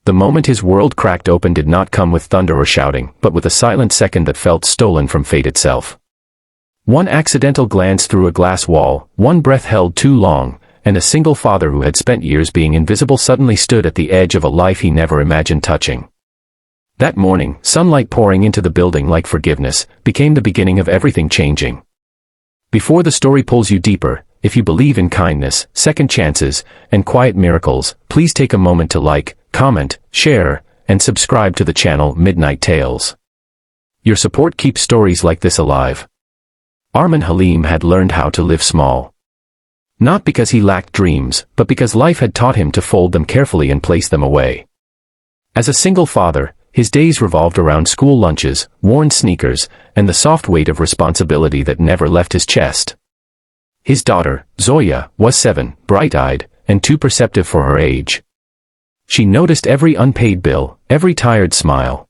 The moment his world cracked open did not come with thunder or shouting, but with a silent second that felt stolen from fate itself. One accidental glance through a glass wall, one breath held too long, and a single father who had spent years being invisible suddenly stood at the edge of a life he never imagined touching. That morning, sunlight pouring into the building like forgiveness, became the beginning of everything changing. Before the story pulls you deeper, if you believe in kindness, second chances, and quiet miracles, please take a moment to like, comment, share, and subscribe to the channel Midnight Tales. Your support keeps stories like this alive. Armin Halim had learned how to live small. Not because he lacked dreams, but because life had taught him to fold them carefully and place them away. As a single father, his days revolved around school lunches, worn sneakers, and the soft weight of responsibility that never left his chest. His daughter, Zoya, was 7, bright-eyed, and too perceptive for her age. She noticed every unpaid bill, every tired smile.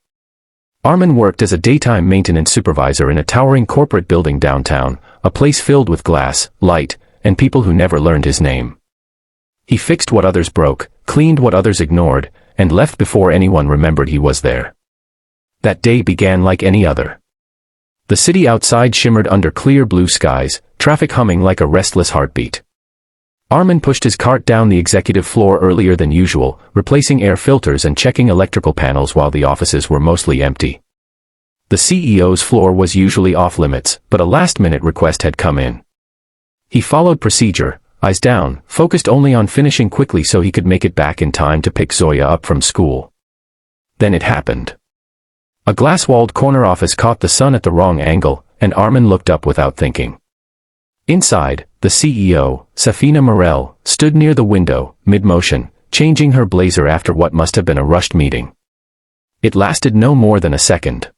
Armin worked as a daytime maintenance supervisor in a towering corporate building downtown, a place filled with glass, light, and people who never learned his name. He fixed what others broke, cleaned what others ignored, and left before anyone remembered he was there. That day began like any other. The city outside shimmered under clear blue skies, traffic humming like a restless heartbeat. Armin pushed his cart down the executive floor earlier than usual, replacing air filters and checking electrical panels while the offices were mostly empty. The CEO's floor was usually off-limits, but a last-minute request had come in. He followed procedure, eyes down, focused only on finishing quickly so he could make it back in time to pick Zoya up from school. Then it happened. A glass-walled corner office caught the sun at the wrong angle, and Armin looked up without thinking. Inside, the CEO, Safina Morel, stood near the window, mid-motion, changing her blazer after what must have been a rushed meeting. It lasted no more than a second.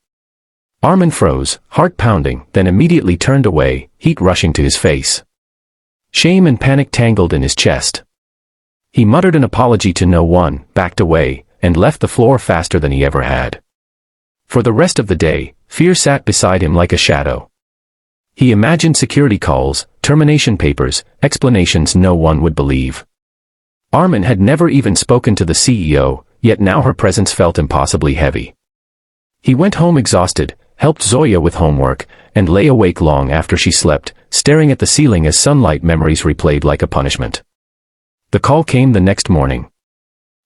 Armin froze, heart pounding, then immediately turned away, heat rushing to his face. Shame and panic tangled in his chest. He muttered an apology to no one, backed away, and left the floor faster than he ever had. For the rest of the day, fear sat beside him like a shadow. He imagined security calls, termination papers, explanations no one would believe. Armin had never even spoken to the CEO, yet now her presence felt impossibly heavy. He went home exhausted, helped Zoya with homework, and lay awake long after she slept, staring at the ceiling as sunlight memories replayed like a punishment. The call came the next morning.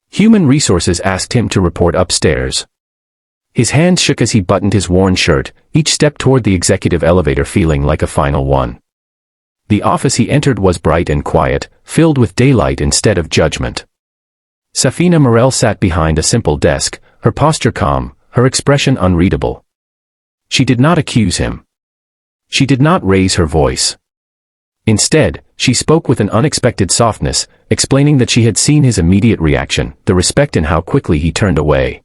Human Resources asked him to report upstairs. His hands shook as he buttoned his worn shirt, each step toward the executive elevator feeling like a final one. The office he entered was bright and quiet, filled with daylight instead of judgment. Safina Morel sat behind a simple desk, her posture calm, her expression unreadable. She did not accuse him. She did not raise her voice. Instead, she spoke with an unexpected softness, explaining that she had seen his immediate reaction, the respect in how quickly he turned away.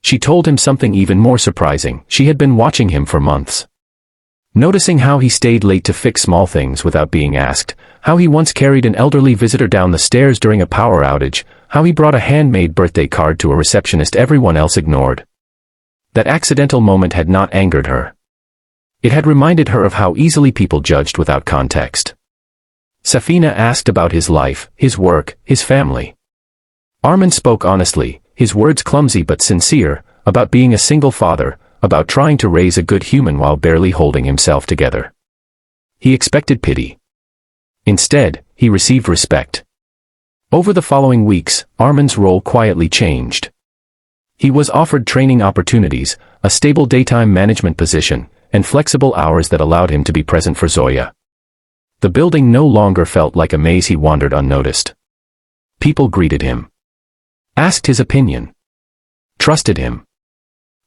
She told him something even more surprising. She had been watching him for months. Noticing how he stayed late to fix small things without being asked, how he once carried an elderly visitor down the stairs during a power outage, how he brought a handmade birthday card to a receptionist everyone else ignored. That accidental moment had not angered her. It had reminded her of how easily people judged without context. Safina asked about his life, his work, his family. Armin spoke honestly, his words clumsy but sincere, about being a single father, about trying to raise a good human while barely holding himself together. He expected pity. Instead, he received respect. Over the following weeks, Armin's role quietly changed. He was offered training opportunities, a stable daytime management position, and flexible hours that allowed him to be present for Zoya. The building no longer felt like a maze he wandered unnoticed. People greeted him. Asked his opinion. Trusted him.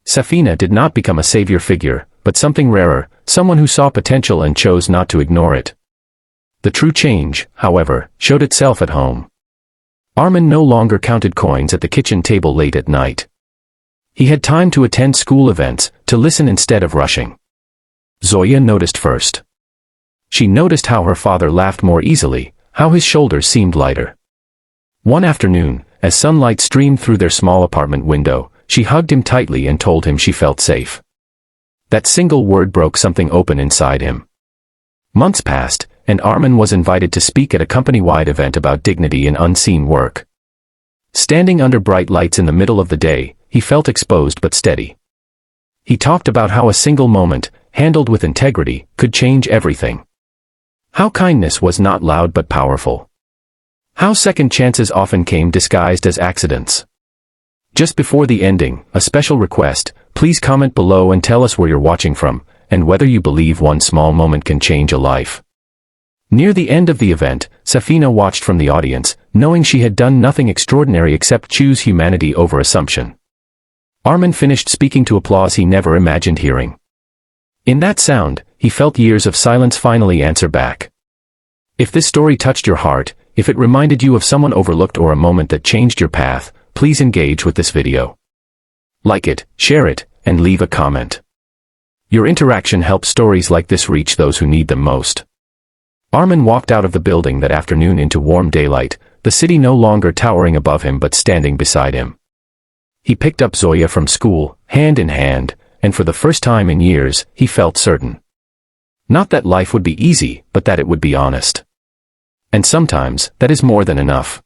Safina did not become a savior figure, but something rarer, someone who saw potential and chose not to ignore it. The true change, however, showed itself at home. Armin no longer counted coins at the kitchen table late at night. He had time to attend school events, to listen instead of rushing. Zoya noticed first. She noticed how her father laughed more easily, how his shoulders seemed lighter. One afternoon, as sunlight streamed through their small apartment window, she hugged him tightly and told him she felt safe. That single word broke something open inside him. Months passed, and Armin was invited to speak at a company-wide event about dignity in unseen work. Standing under bright lights in the middle of the day, he felt exposed but steady. He talked about how a single moment, handled with integrity, could change everything. How kindness was not loud but powerful. How second chances often came disguised as accidents. Just before the ending, a special request: please comment below and tell us where you're watching from, and whether you believe one small moment can change a life. Near the end of the event, Safina watched from the audience, knowing she had done nothing extraordinary except choose humanity over assumption. Armin finished speaking to applause he never imagined hearing. In that sound, he felt years of silence finally answer back. If this story touched your heart, if it reminded you of someone overlooked or a moment that changed your path, please engage with this video. Like it, share it, and leave a comment. Your interaction helps stories like this reach those who need them most. Armin walked out of the building that afternoon into warm daylight, the city no longer towering above him but standing beside him. He picked up Zoya from school, hand in hand, and for the first time in years, he felt certain. Not that life would be easy, but that it would be honest. And sometimes, that is more than enough.